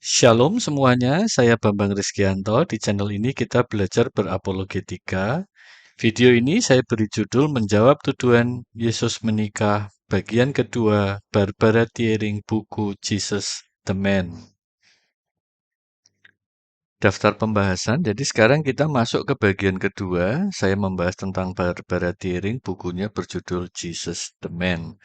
Shalom semuanya, saya Bambang Rizkyanto. Di channel ini kita belajar berapologetika. Video ini saya beri judul Menjawab Tuduhan Yesus Menikah, bagian kedua, Barbara Thiering, buku Jesus the Man. Daftar pembahasan, jadi sekarang kita masuk ke bagian kedua. Saya membahas tentang Barbara Thiering, bukunya berjudul Jesus the Man.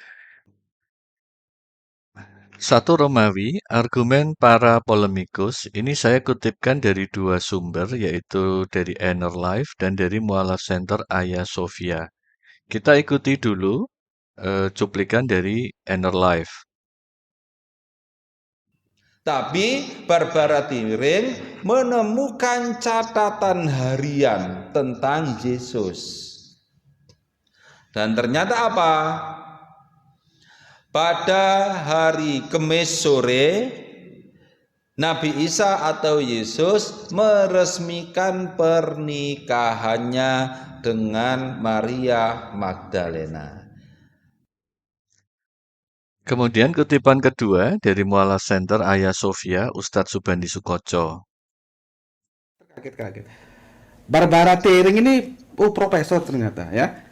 1 Romawi, argumen para polemikus, ini saya kutipkan dari dua sumber, yaitu dari Inner Life dan dari Mualaf Center Hagia Sophia. Kita ikuti dulu cuplikan dari Inner Life. Tapi Barbara Thiering menemukan catatan harian tentang Yesus. Dan ternyata apa? Pada hari Kamis sore, Nabi Isa atau Yesus meresmikan pernikahannya dengan Maria Magdalena. Kemudian kutipan kedua dari Mualaf Center Hagia Sophia, Ustadz Subandi Sukoco. Kaget. Barbara Thiering ini profesor ternyata ya.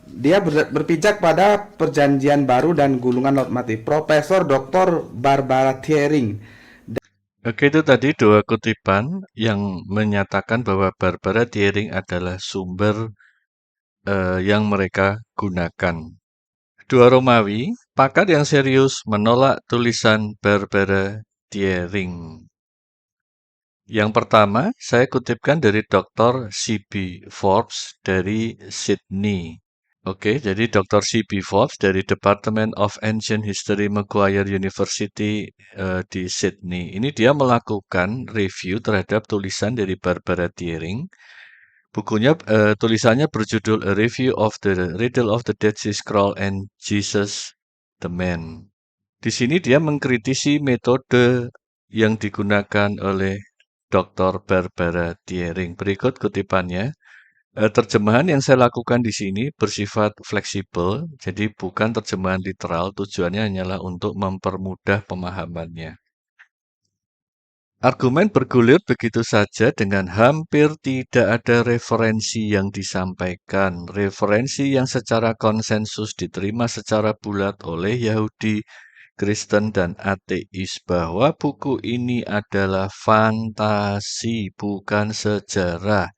Dia berpijak pada Perjanjian Baru dan Gulungan Laut Mati. Profesor Dr. Barbara Thiering. Oke, itu tadi dua kutipan yang menyatakan bahwa Barbara Thiering adalah sumber yang mereka gunakan. 2 Romawi, pakar yang serius menolak tulisan Barbara Thiering. Yang pertama, saya kutipkan dari Dr. C.B. Forbes dari Sydney. Oke, jadi Dr. C.B. Forbes dari Department of Ancient History Macquarie University di Sydney. Ini dia melakukan review terhadap tulisan dari Barbara Thiering. Bukunya, tulisannya berjudul A Review of the Riddle of the Dead Sea Scroll and Jesus the Man. Di sini dia mengkritisi metode yang digunakan oleh Dr. Barbara Thiering. Berikut kutipannya. Terjemahan yang saya lakukan di sini bersifat fleksibel, jadi bukan terjemahan literal, tujuannya hanyalah untuk mempermudah pemahamannya. Argumen bergulir begitu saja dengan hampir tidak ada referensi yang disampaikan. Referensi yang secara konsensus diterima secara bulat oleh Yahudi, Kristen, dan ateis bahwa buku ini adalah fantasi, bukan sejarah.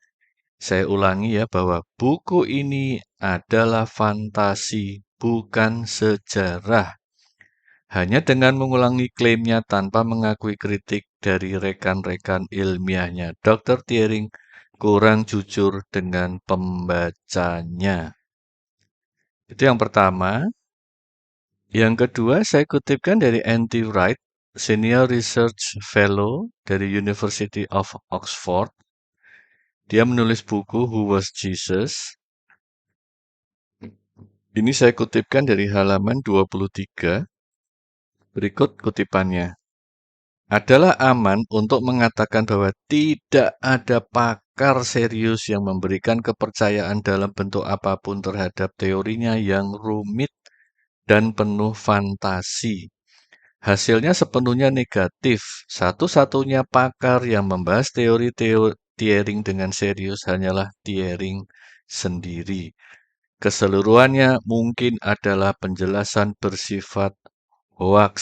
Saya ulangi ya, bahwa buku ini adalah fantasi, bukan sejarah. Hanya dengan mengulangi klaimnya tanpa mengakui kritik dari rekan-rekan ilmiahnya, Dr. Thiering kurang jujur dengan pembacanya. Itu yang pertama. Yang kedua, saya kutipkan dari N.T. Wright, Senior Research Fellow dari University of Oxford. Dia menulis buku Who Was Jesus? Ini saya kutipkan dari halaman 23. Berikut kutipannya. Adalah aman untuk mengatakan bahwa tidak ada pakar serius yang memberikan kepercayaan dalam bentuk apapun terhadap teorinya yang rumit dan penuh fantasi. Hasilnya sepenuhnya negatif. Satu-satunya pakar yang membahas teori Thiering dengan serius hanyalah Thiering sendiri. Keseluruhannya mungkin adalah penjelasan bersifat hoax.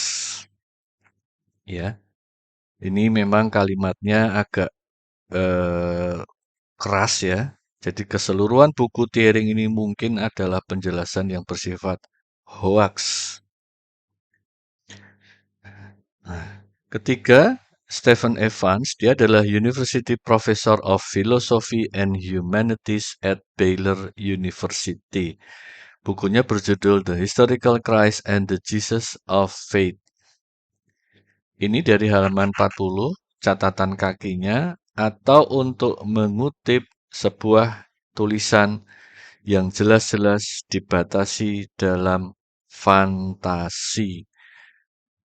Ya, ini memang kalimatnya agak keras ya. Jadi keseluruhan buku Thiering ini mungkin adalah penjelasan yang bersifat hoax. Nah, ketiga, Stephen Evans, dia adalah University Professor of Philosophy and Humanities at Baylor University. Bukunya berjudul The Historical Christ and the Jesus of Faith. Ini dari halaman 40, catatan kakinya, atau untuk mengutip sebuah tulisan yang jelas-jelas dibatasi dalam fantasi.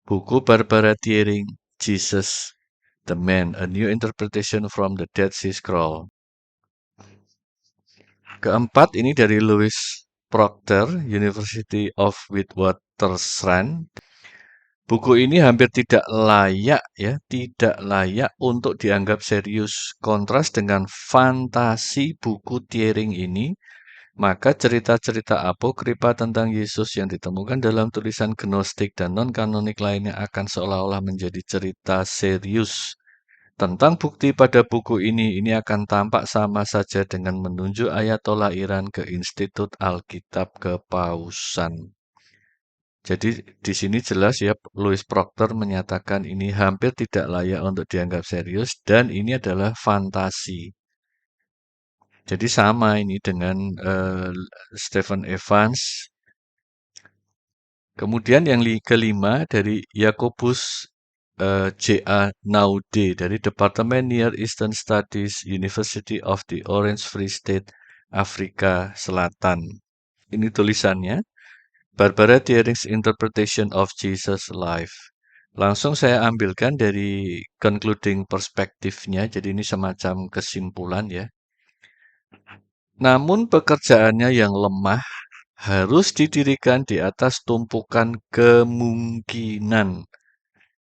Buku Barbara Thiering, Jesus the Man, A New Interpretation from the Dead Sea Scroll. Keempat, ini dari Louis Proctor, University of Witwatersrand. Buku ini hampir tidak layak ya, tidak layak untuk dianggap serius. Kontras dengan fantasi buku Tiering ini, maka cerita-cerita apokripa tentang Yesus yang ditemukan dalam tulisan gnostik dan non-kanonik lainnya akan seolah-olah menjadi cerita serius. Tentang bukti pada buku ini akan tampak sama saja dengan menunjuk Ayatollah Iran ke Institut Alkitab Kepausan. Jadi di sini jelas ya, Louis Proctor menyatakan ini hampir tidak layak untuk dianggap serius dan ini adalah fantasi. Jadi sama ini dengan Stephen Evans. Kemudian yang kelima dari Yakobus J.A. Naude dari Departemen Near Eastern Studies, University of the Orange Free State, Afrika Selatan. Ini tulisannya. Barbara Thiering's Interpretation of Jesus' Life. Langsung saya ambilkan dari concluding perspektifnya, jadi ini semacam kesimpulan ya. Namun pekerjaannya yang lemah harus didirikan di atas tumpukan kemungkinan.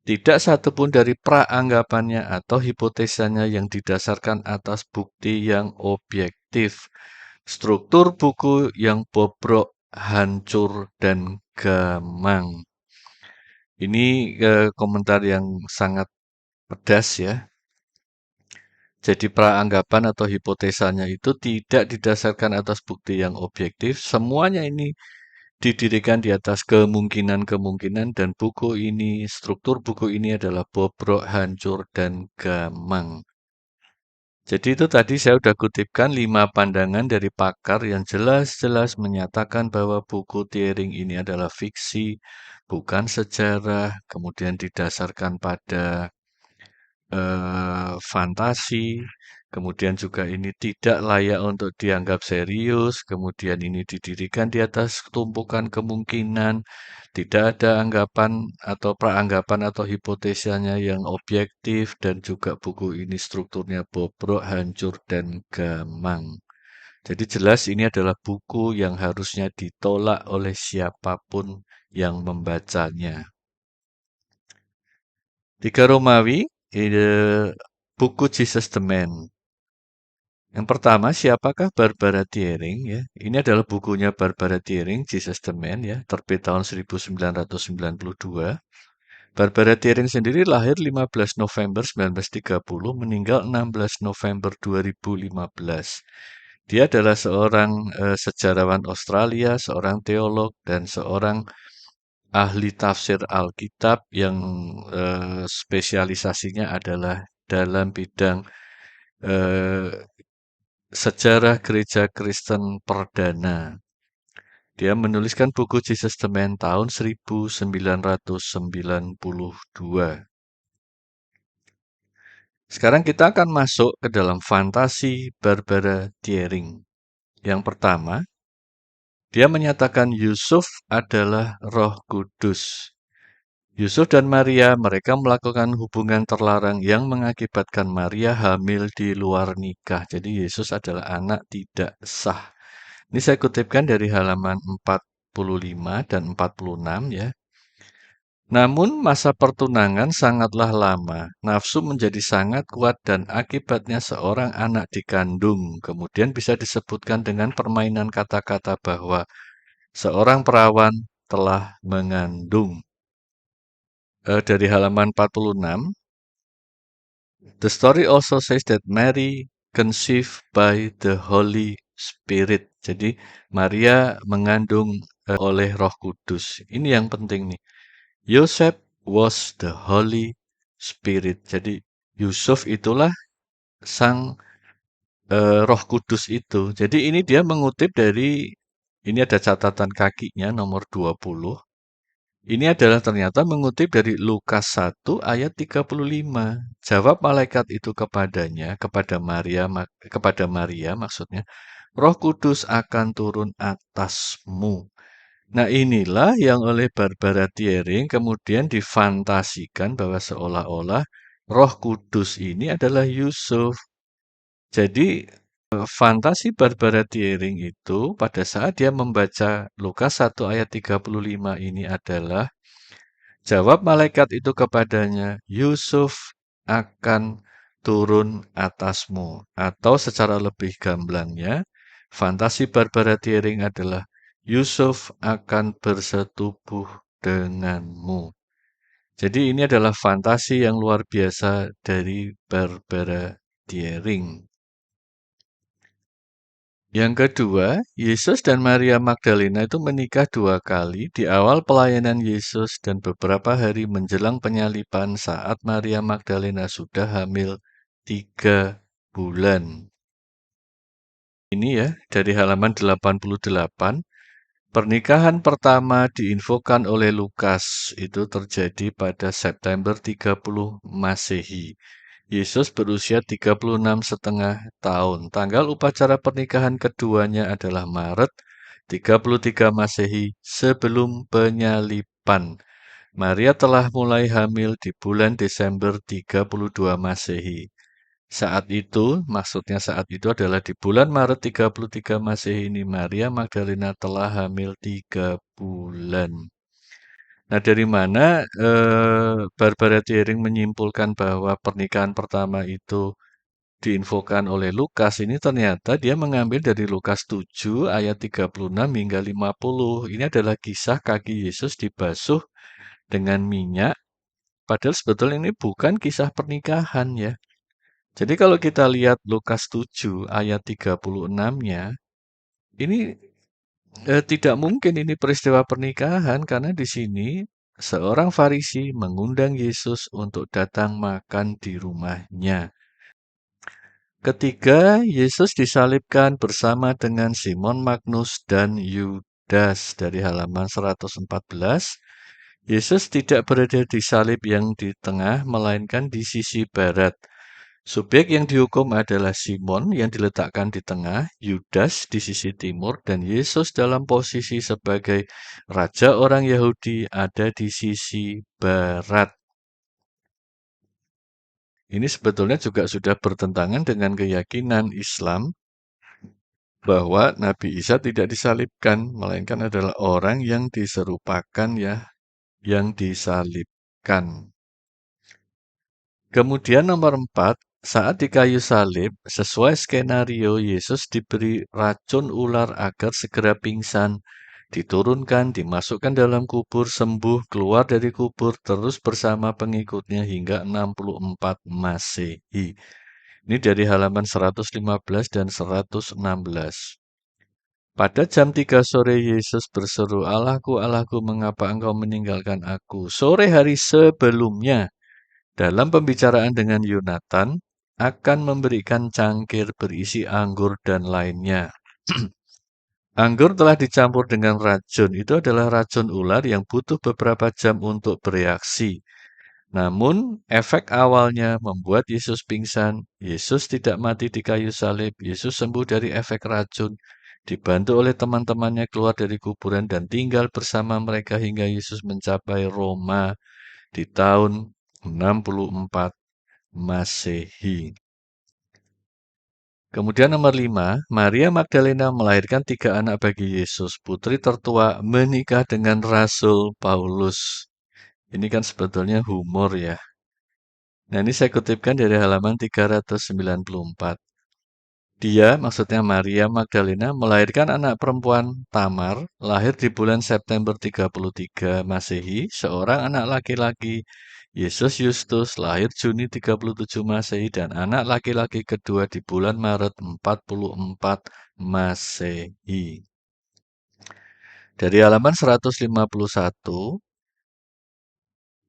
Tidak satupun dari praanggapannya atau hipotesanya yang didasarkan atas bukti yang objektif. Struktur buku yang bobrok, hancur, dan gamang. Ini komentar yang sangat pedas ya. Jadi praanggapan atau hipotesanya itu tidak didasarkan atas bukti yang objektif. Semuanya ini didirikan di atas kemungkinan-kemungkinan dan buku ini, struktur buku ini adalah bobrok, hancur, dan gamang. Jadi itu tadi saya sudah kutipkan 5 pandangan dari pakar yang jelas-jelas menyatakan bahwa buku Tiering ini adalah fiksi, bukan sejarah, kemudian didasarkan pada fantasi, kemudian juga ini tidak layak untuk dianggap serius, kemudian ini didirikan di atas tumpukan kemungkinan, tidak ada anggapan atau praanggapan atau hipotesanya yang objektif, dan juga buku ini strukturnya bobrok, hancur, dan gamang. Jadi jelas ini adalah buku yang harusnya ditolak oleh siapapun yang membacanya. 3 Romawi, buku Jesus the Man. Yang pertama, siapakah Barbara Thiering ya? Ini adalah bukunya Barbara Thiering, Jesus the Man ya, terbit tahun 1992. Barbara Thiering sendiri lahir 15 November 1930, meninggal 16 November 2015. Dia adalah seorang sejarawan Australia, seorang teolog, dan seorang ahli tafsir Alkitab yang spesialisasinya adalah dalam bidang eh, sejarah gereja Kristen perdana. Dia menuliskan buku Jesus the Man tahun 1992. Sekarang kita akan masuk ke dalam fantasi Barbara Thiering. Yang pertama, dia menyatakan Yusuf adalah Roh Kudus. Yusuf dan Maria, mereka melakukan hubungan terlarang yang mengakibatkan Maria hamil di luar nikah. Jadi Yesus adalah anak tidak sah. Ini saya kutipkan dari halaman 45 dan 46 ya. Namun masa pertunangan sangatlah lama, nafsu menjadi sangat kuat dan akibatnya seorang anak dikandung. Kemudian bisa disebutkan dengan permainan kata-kata bahwa seorang perawan telah mengandung. Dari halaman 46, the story also says that Mary conceived by the Holy Spirit. Jadi Maria mengandung oleh Roh Kudus. Ini yang penting nih. Yosef was the Holy Spirit. Jadi Yusuf itulah sang Roh Kudus itu. Jadi ini dia mengutip dari, ini ada catatan kakinya nomor 20. Ini adalah ternyata mengutip dari Lukas 1 ayat 35. Jawab malaikat itu kepadanya, kepada Maria maksudnya, Roh Kudus akan turun atasmu. Nah inilah yang oleh Barbara Thiering kemudian difantasikan bahwa seolah-olah Roh Kudus ini adalah Yusuf. Jadi fantasi Barbara Thiering itu pada saat dia membaca Lukas 1 ayat 35 ini adalah Jawab malaikat itu kepadanya, Yusuf akan turun atasmu. Atau secara lebih gamblangnya, fantasi Barbara Thiering adalah Yusuf akan bersetubuh denganmu. Jadi ini adalah fantasi yang luar biasa dari Barbara Thiering. Yang kedua, Yesus dan Maria Magdalena itu menikah 2 kali di awal pelayanan Yesus dan beberapa hari menjelang penyaliban saat Maria Magdalena sudah hamil 3 bulan. Ini ya, dari halaman 88, pernikahan pertama diinfokan oleh Lukas, itu terjadi pada September 30 Masehi. Yesus berusia 36,5 tahun. Tanggal upacara pernikahan keduanya adalah Maret 33 Masehi sebelum penyaliban. Maria telah mulai hamil di bulan Desember 32 Masehi. Saat itu, maksudnya saat itu adalah di bulan Maret 33 Masehi ini, Maria Magdalena telah hamil 3 bulan. Nah, dari mana Barbara Thiering menyimpulkan bahwa pernikahan pertama itu diinfokan oleh Lukas? Ini ternyata dia mengambil dari Lukas 7 ayat 36 hingga 50. Ini adalah kisah kaki Yesus dibasuh dengan minyak, padahal sebetulnya ini bukan kisah pernikahan ya. Jadi kalau kita lihat Lukas 7 ayat 36-nya, ini tidak mungkin ini peristiwa pernikahan karena di sini seorang Farisi mengundang Yesus untuk datang makan di rumahnya. Ketika Yesus disalibkan bersama dengan Simon Magnus dan Yudas dari halaman 114, Yesus tidak berada di salib yang di tengah melainkan di sisi barat. Subjek yang dihukum adalah Simon yang diletakkan di tengah, Yudas di sisi timur, dan Yesus dalam posisi sebagai raja orang Yahudi ada di sisi barat. Ini sebetulnya juga sudah bertentangan dengan keyakinan Islam bahwa Nabi Isa tidak disalibkan, melainkan adalah orang yang diserupakan ya, yang disalibkan. Kemudian nomor 4, saat di kayu salib, sesuai skenario Yesus diberi racun ular agar segera pingsan, diturunkan, dimasukkan dalam kubur, sembuh, keluar dari kubur, terus bersama pengikutnya hingga 64 Masehi. Ini dari halaman 115 dan 116. Pada jam 3 sore Yesus berseru, Allahku, Allahku, mengapa engkau meninggalkan aku? Sore hari sebelumnya, dalam pembicaraan dengan Yonatan, akan memberikan cangkir berisi anggur dan lainnya. Anggur telah dicampur dengan racun. Itu adalah racun ular yang butuh beberapa jam untuk bereaksi. Namun, efek awalnya membuat Yesus pingsan. Yesus tidak mati di kayu salib. Yesus sembuh dari efek racun. Dibantu oleh teman-temannya keluar dari kuburan dan tinggal bersama mereka hingga Yesus mencapai Roma di tahun 64 Masehi. Kemudian nomor 5, Maria Magdalena melahirkan 3 anak bagi Yesus. Putri tertua menikah dengan Rasul Paulus. Ini kan sebetulnya humor ya. Nah, ini saya kutipkan dari halaman 394. Dia, maksudnya Maria Magdalena, melahirkan anak perempuan Tamar, lahir di bulan September 33 Masehi, seorang anak laki-laki. Yesus Justus lahir Juni 37 Masehi dan anak laki-laki kedua di bulan Maret 44 Masehi. Dari halaman 151,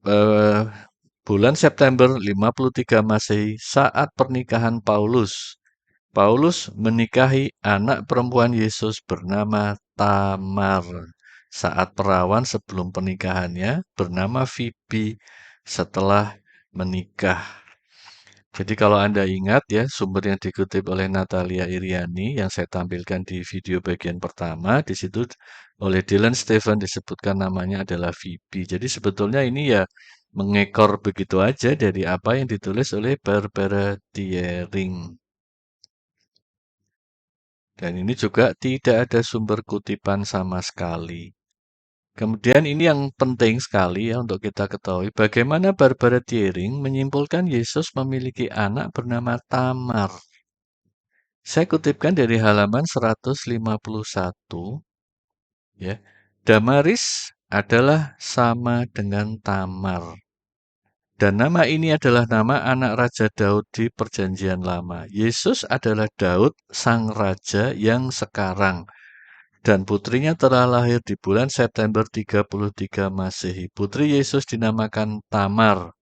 eh, bulan September 53 Masehi saat pernikahan Paulus. Paulus menikahi anak perempuan Yesus bernama Tamar saat perawan sebelum pernikahannya bernama Fibi setelah menikah. Jadi kalau Anda ingat ya, sumber yang dikutip oleh Natalia Iriani yang saya tampilkan di video bagian pertama, di situ oleh Dylan Stephen disebutkan namanya adalah Phoebe. Jadi sebetulnya ini ya mengekor begitu aja dari apa yang ditulis oleh Barbara Thiering. Dan ini juga tidak ada sumber kutipan sama sekali. Kemudian ini yang penting sekali ya untuk kita ketahui, bagaimana Barbara Thiering menyimpulkan Yesus memiliki anak bernama Tamar. Saya kutipkan dari halaman 151, ya. Damaris adalah sama dengan Tamar. Dan nama ini adalah nama anak Raja Daud di Perjanjian Lama. Yesus adalah Daud, sang raja yang sekarang. Dan putrinya telah lahir di bulan September 33 Masehi. Putri Yesus dinamakan Tamar,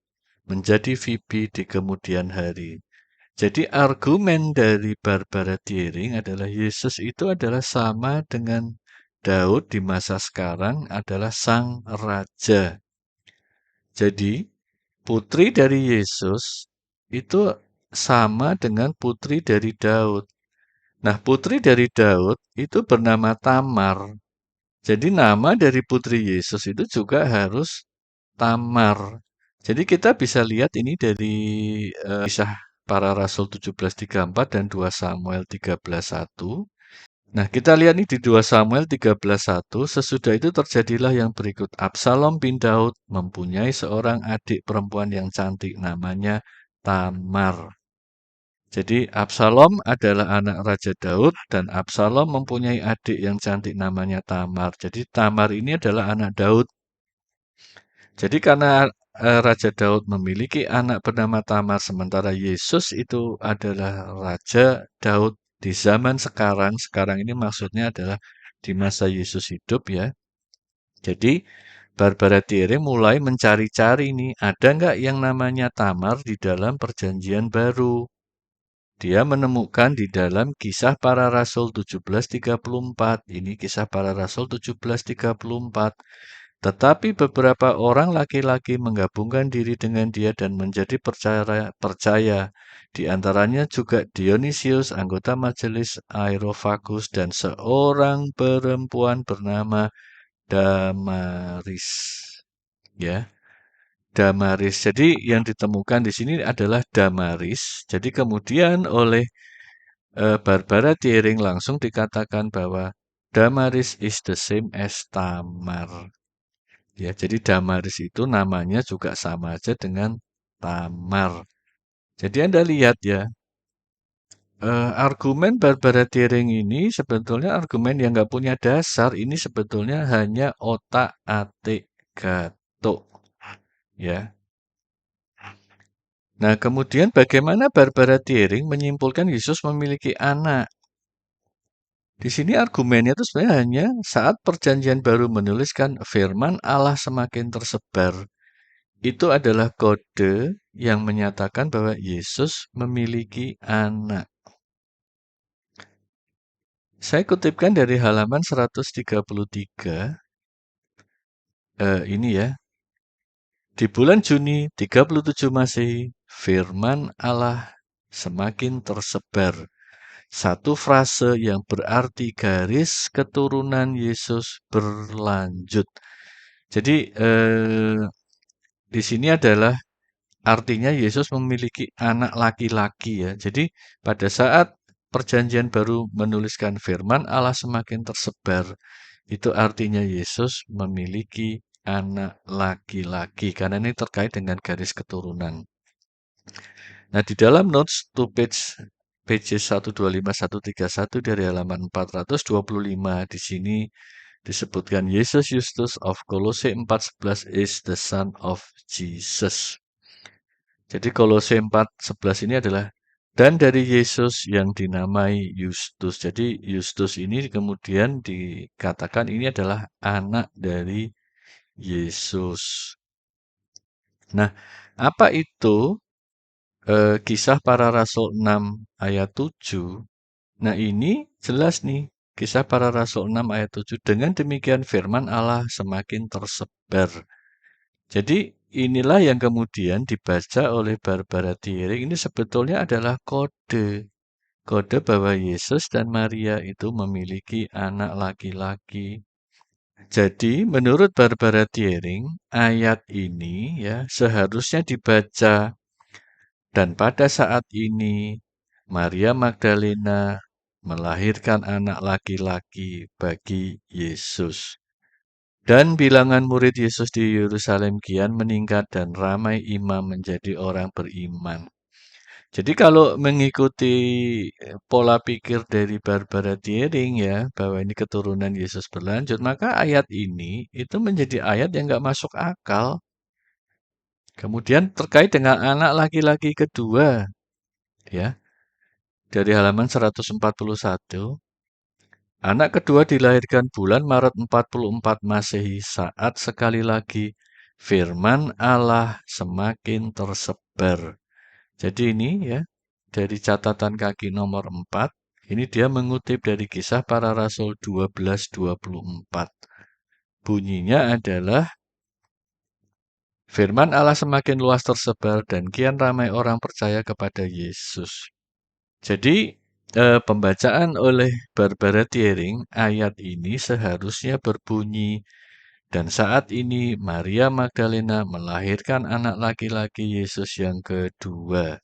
menjadi Fibi di kemudian hari. Jadi argumen dari Barbara Thiering adalah Yesus itu adalah sama dengan Daud di masa sekarang adalah sang raja. Jadi putri dari Yesus itu sama dengan putri dari Daud. Nah, putri dari Daud itu bernama Tamar. Jadi nama dari putri Yesus itu juga harus Tamar. Jadi kita bisa lihat ini dari kisah para Rasul 17:34 dan 2 Samuel 13:1. Nah, kita lihat nih di 2 Samuel 13:1, sesudah itu terjadilah yang berikut. Absalom bin Daud mempunyai seorang adik perempuan yang cantik namanya Tamar. Jadi Absalom adalah anak Raja Daud dan Absalom mempunyai adik yang cantik namanya Tamar. Jadi Tamar ini adalah anak Daud. Jadi karena Raja Daud memiliki anak bernama Tamar sementara Yesus itu adalah Raja Daud di zaman sekarang. Sekarang ini maksudnya adalah di masa Yesus hidup ya. Jadi Barbara Thiering mulai mencari-cari nih, ada nggak yang namanya Tamar di dalam Perjanjian Baru? Dia menemukan di dalam Kisah Para Rasul 17:34. Ini Kisah Para Rasul 17:34. Tetapi beberapa orang laki-laki menggabungkan diri dengan dia dan menjadi percaya. Di antaranya juga Dionysius, anggota majelis Areopagus, dan seorang perempuan bernama Damaris. Ya, Damaris. Jadi yang ditemukan di sini adalah Damaris. Jadi kemudian oleh Barbara Thiering langsung dikatakan bahwa Damaris is the same as Tamar. Ya, jadi Damaris itu namanya juga sama aja dengan Tamar. Jadi Anda lihat ya, argumen Barbara Thiering ini sebetulnya argumen yang nggak punya dasar. Ini sebetulnya hanya otak-atik gatuk. Ya. Nah, kemudian bagaimana Barbara Thiering menyimpulkan Yesus memiliki anak? Di sini argumennya itu sebenarnya hanya saat Perjanjian Baru menuliskan firman Allah semakin tersebar. Itu adalah kode yang menyatakan bahwa Yesus memiliki anak. Saya kutipkan dari halaman 133. Ini ya. Di bulan Juni 37 Masehi, firman Allah semakin tersebar. Satu frase yang berarti garis keturunan Yesus berlanjut. Jadi di sini adalah artinya Yesus memiliki anak laki-laki ya. Jadi pada saat Perjanjian Baru menuliskan firman Allah semakin tersebar, itu artinya Yesus memiliki anak laki-laki karena ini terkait dengan garis keturunan. Nah, di dalam notes to pages 125-131 dari halaman 425 di sini disebutkan Yesus Justus of Kolose 4:11 is the son of Jesus. Jadi Kolose 4:11 ini adalah dan dari Yesus yang dinamai Justus. Jadi Justus ini kemudian dikatakan ini adalah anak dari Yesus. Nah, apa itu Kisah Para Rasul 6 ayat 7? Nah, ini jelas nih. Kisah Para Rasul 6 ayat 7. Dengan demikian firman Allah semakin tersebar. Jadi inilah yang kemudian dibaca oleh Barbara Thiering. Ini sebetulnya adalah kode. Kode bahwa Yesus dan Maria itu memiliki anak laki-laki. Jadi menurut Barbara Thiering, ayat ini ya seharusnya dibaca. Dan pada saat ini Maria Magdalena melahirkan anak laki-laki bagi Yesus. Dan bilangan murid Yesus di Yerusalem kian meningkat dan ramai imam menjadi orang beriman. Jadi kalau mengikuti pola pikir dari Barbara Thiering ya, bahwa ini keturunan Yesus berlanjut, maka ayat ini itu menjadi ayat yang nggak masuk akal. Kemudian terkait dengan anak laki-laki kedua, ya, dari halaman 141, anak kedua dilahirkan bulan Maret 44 Masehi saat sekali lagi firman Allah semakin tersebar. Jadi ini ya, dari catatan kaki nomor 4, ini dia mengutip dari Kisah Para Rasul 12:24. Bunyinya adalah, firman Allah semakin luas tersebar dan kian ramai orang percaya kepada Yesus. Jadi, pembacaan oleh Barbara Thiering ayat ini seharusnya berbunyi, dan saat ini Maria Magdalena melahirkan anak laki-laki Yesus yang kedua.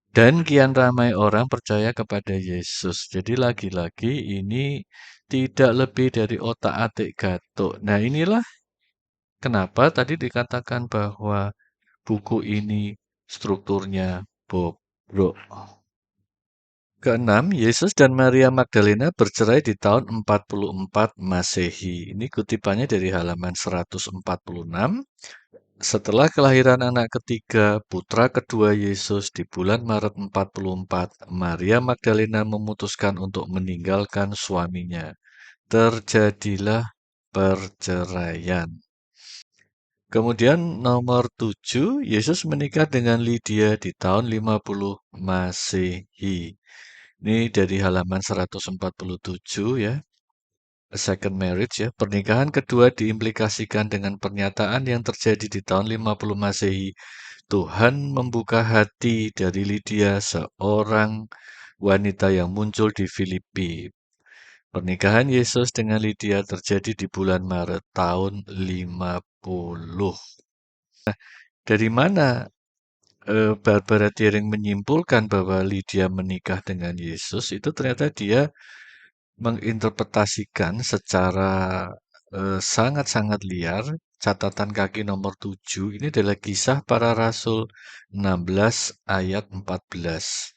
Dan kian ramai orang percaya kepada Yesus. Jadi lagi-lagi ini tidak lebih dari otak-atik gatuk. Nah, inilah kenapa tadi dikatakan bahwa buku ini strukturnya bobrok. Keenam, Yesus dan Maria Magdalena bercerai di tahun 44 Masehi. Ini kutipannya dari halaman 146. Setelah kelahiran anak ketiga, putra kedua Yesus di bulan Maret 44, Maria Magdalena memutuskan untuk meninggalkan suaminya. Terjadilah perceraian. Kemudian nomor 7, Yesus menikah dengan Lydia di tahun 50 Masehi. Ini dari halaman 147 ya. A second marriage ya. Pernikahan kedua diimplikasikan dengan pernyataan yang terjadi di tahun 50 Masehi. Tuhan membuka hati dari Lydia, seorang wanita yang muncul di Filipi. Pernikahan Yesus dengan Lydia terjadi di bulan Maret tahun 50. Dari mana Barbara Thiering menyimpulkan bahwa Lydia menikah dengan Yesus? Itu ternyata dia menginterpretasikan secara sangat-sangat liar. Catatan kaki nomor 7 ini adalah Kisah Para Rasul 16 ayat 14.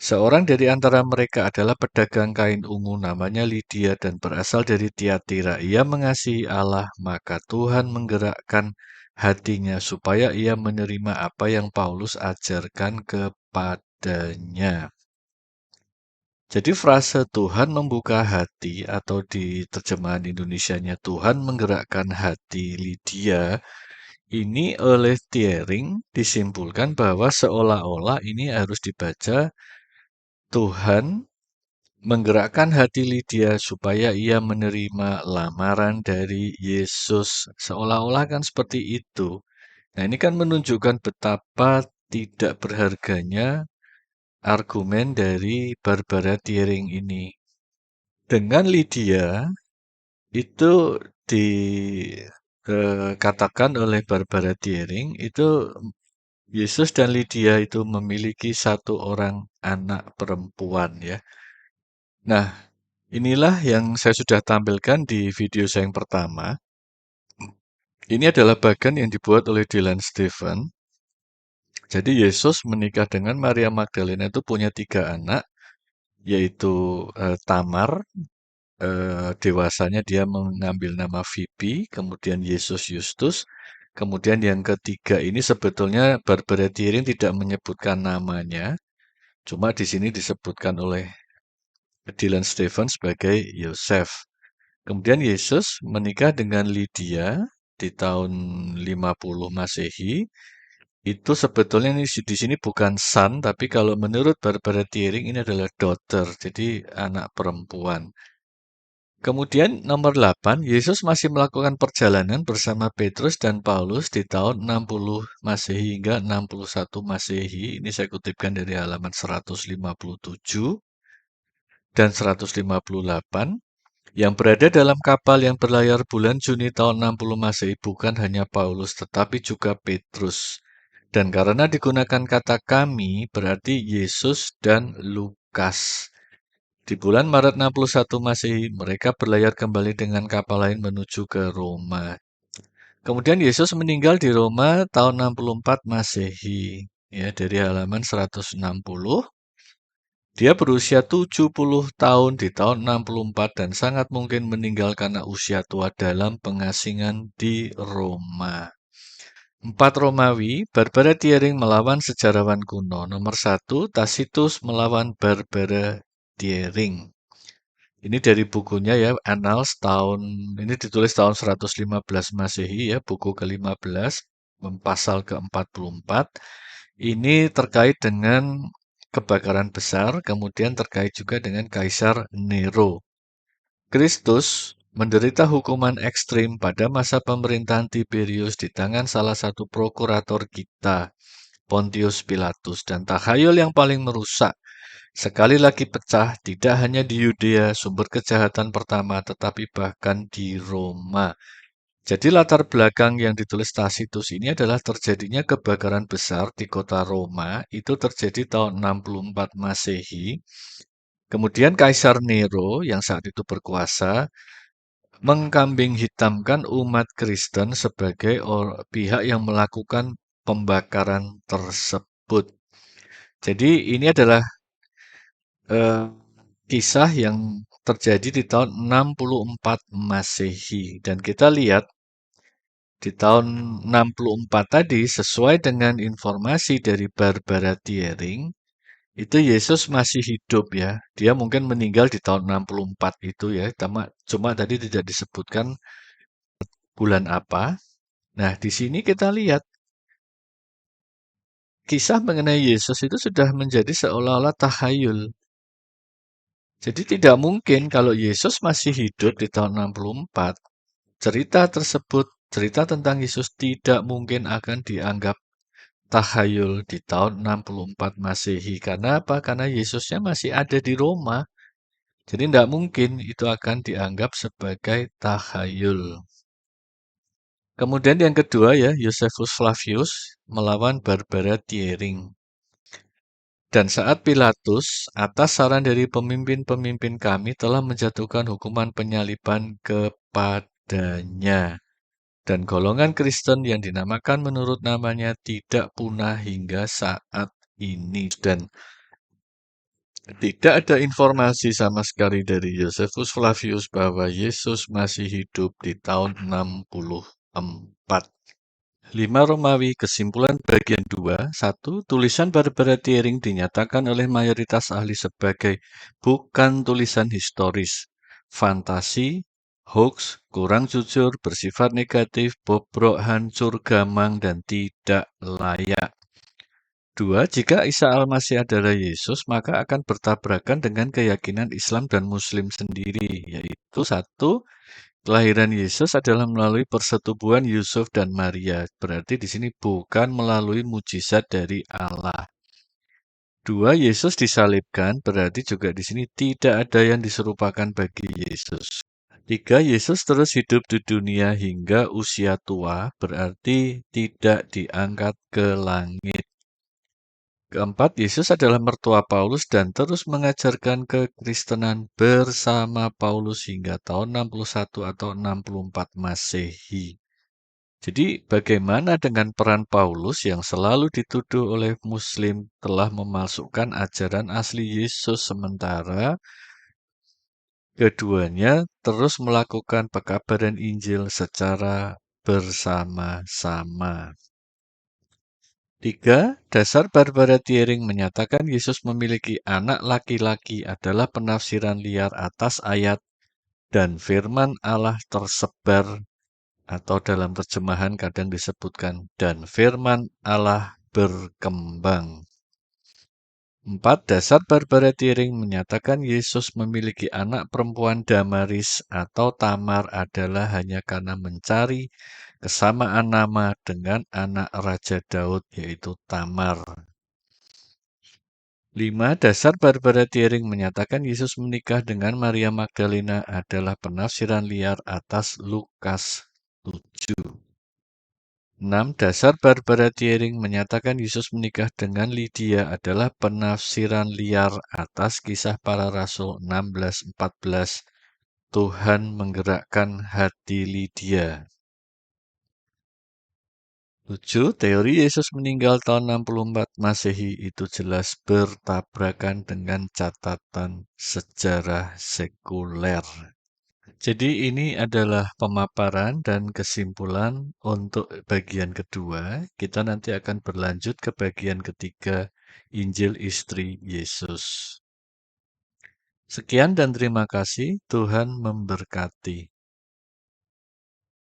Seorang dari antara mereka adalah pedagang kain ungu namanya Lydia dan berasal dari Tiatira. Ia mengasihi Allah, maka Tuhan menggerakkan hatinya supaya ia menerima apa yang Paulus ajarkan kepadanya. Jadi frase Tuhan membuka hati atau di terjemahan Indonesianya Tuhan menggerakkan hati Lydia ini oleh Thiering disimpulkan bahwa seolah-olah ini harus dibaca Tuhan menggerakkan hati Lydia supaya ia menerima lamaran dari Yesus. Seolah-olah kan seperti itu. Nah, ini kan menunjukkan betapa tidak berharganya argumen dari Barbara Thiering ini. Dengan Lydia, itu dikatakan oleh Barbara Thiering, itu Yesus dan Lydia itu memiliki satu orang anak perempuan ya. Nah, inilah yang saya sudah tampilkan di video saya yang pertama. Ini adalah bagian yang dibuat oleh Dylan Stephen. Jadi Yesus menikah dengan Maria Magdalena itu punya 3 anak, yaitu Tamar, dewasanya dia mengambil nama Phoebe, kemudian Yesus Justus, kemudian yang ketiga ini sebetulnya Barbara Thiering tidak menyebutkan namanya, cuma di sini disebutkan oleh Dylan Stephen sebagai Yosef. Kemudian Yesus menikah dengan Lydia di tahun 50 Masehi. Itu sebetulnya di sini bukan son, tapi kalau menurut Barbara Thiering ini adalah daughter, jadi anak perempuan. Kemudian nomor 8, Yesus masih melakukan perjalanan bersama Petrus dan Paulus di tahun 60 Masehi hingga 61 Masehi. Ini saya kutipkan dari halaman 157 dan 158. Yang berada dalam kapal yang berlayar bulan Juni tahun 60 Masehi bukan hanya Paulus tetapi juga Petrus. Dan karena digunakan kata kami berarti Yesus dan Lukas. Di bulan Maret 61 Masehi, mereka berlayar kembali dengan kapal lain menuju ke Roma. Kemudian Yesus meninggal di Roma tahun 64 Masehi. Ya, dari halaman 160. Dia berusia 70 tahun di tahun 64 dan sangat mungkin meninggal karena usia tua dalam pengasingan di Roma. 4 Romawi, Barbara Thiering melawan sejarawan kuno. Nomor 1, Tacitus melawan Barbara Thiering. Ini dari bukunya ya, Annals tahun, ini ditulis tahun 115 Masehi ya, buku ke-15, pasal ke-44. Ini terkait dengan kebakaran besar, kemudian terkait juga dengan Kaisar Nero. Kristus menderita hukuman ekstrim pada masa pemerintahan Tiberius di tangan salah satu prokurator kita, Pontius Pilatus, dan takhayul yang paling merusak sekali lagi pecah tidak hanya di Yudea, sumber kejahatan pertama, tetapi bahkan di Roma. Jadi latar belakang yang ditulis Tacitus ini adalah terjadinya kebakaran besar di kota Roma, itu terjadi tahun 64 Masehi. Kemudian Kaisar Nero yang saat itu berkuasa mengkambing hitamkan umat Kristen sebagai pihak yang melakukan pembakaran tersebut. Jadi ini adalah eh, kisah yang terjadi di tahun 64 Masehi. Dan kita lihat di tahun 64 tadi, sesuai dengan informasi dari Barbara Thiering, itu Yesus masih hidup ya. Dia mungkin meninggal di tahun 64 itu ya. Cuma tadi tidak disebutkan bulan apa. Nah, di sini kita lihat kisah mengenai Yesus itu sudah menjadi seolah-olah tahayul. Jadi tidak mungkin kalau Yesus masih hidup di tahun 64, cerita tentang Yesus tidak mungkin akan dianggap tahayul di tahun 64 Masehi. Karena apa? Karena Yesusnya masih ada di Roma. Jadi tidak mungkin itu akan dianggap sebagai tahayul. Kemudian yang kedua ya, Josephus Flavius melawan Barbara Thiering. Dan saat Pilatus, atas saran dari pemimpin-pemimpin kami, telah menjatuhkan hukuman penyaliban kepadanya. Dan golongan Kristen yang dinamakan menurut namanya tidak punah hingga saat ini. Dan tidak ada informasi sama sekali dari Josephus Flavius bahwa Yesus masih hidup di tahun 64. 5 Romawi, kesimpulan bagian 2. 1. Tulisan Barbara Thiering dinyatakan oleh mayoritas ahli sebagai bukan tulisan historis, fantasi, hoax, kurang jujur, bersifat negatif, bobrok, hancur, gamang, dan tidak layak. 2. Jika Isa Al-Masih adalah Yesus, maka akan bertabrakan dengan keyakinan Islam dan Muslim sendiri, yaitu 1. Kelahiran Yesus adalah melalui persetubuhan Yusuf dan Maria. Berarti di sini bukan melalui mujizat dari Allah. 2. Yesus disalibkan, berarti juga di sini tidak ada yang diserupakan bagi Yesus. 3. Yesus terus hidup di dunia hingga usia tua, berarti tidak diangkat ke langit. Keempat, Yesus adalah mertua Paulus dan terus mengajarkan kekristenan bersama Paulus hingga tahun 61 atau 64 Masehi. Jadi bagaimana dengan peran Paulus yang selalu dituduh oleh Muslim telah memalsukan ajaran asli Yesus sementara keduanya terus melakukan pekabaran Injil secara bersama-sama. 3. Dasar Barbara Thiering menyatakan Yesus memiliki anak laki-laki adalah penafsiran liar atas ayat dan firman Allah tersebar atau dalam terjemahan kadang disebutkan dan firman Allah berkembang. 4. Dasar Barbara Thiering menyatakan Yesus memiliki anak perempuan Damaris atau Tamar adalah hanya karena mencari kesamaan nama dengan anak Raja Daud yaitu Tamar. 5. Dasar Barbara Thiering menyatakan Yesus menikah dengan Maria Magdalena adalah penafsiran liar atas Lukas 7. 6. Dasar Barbara Thiering menyatakan Yesus menikah dengan Lydia adalah penafsiran liar atas Kisah Para Rasul 16:14. Tuhan menggerakkan hati Lydia. 7. Teori Yesus meninggal tahun 64 Masehi itu jelas bertabrakan dengan catatan sejarah sekuler. Jadi ini adalah pemaparan dan kesimpulan untuk bagian kedua. Kita nanti akan berlanjut ke bagian ketiga, Injil Istri Yesus. Sekian dan terima kasih. Tuhan memberkati.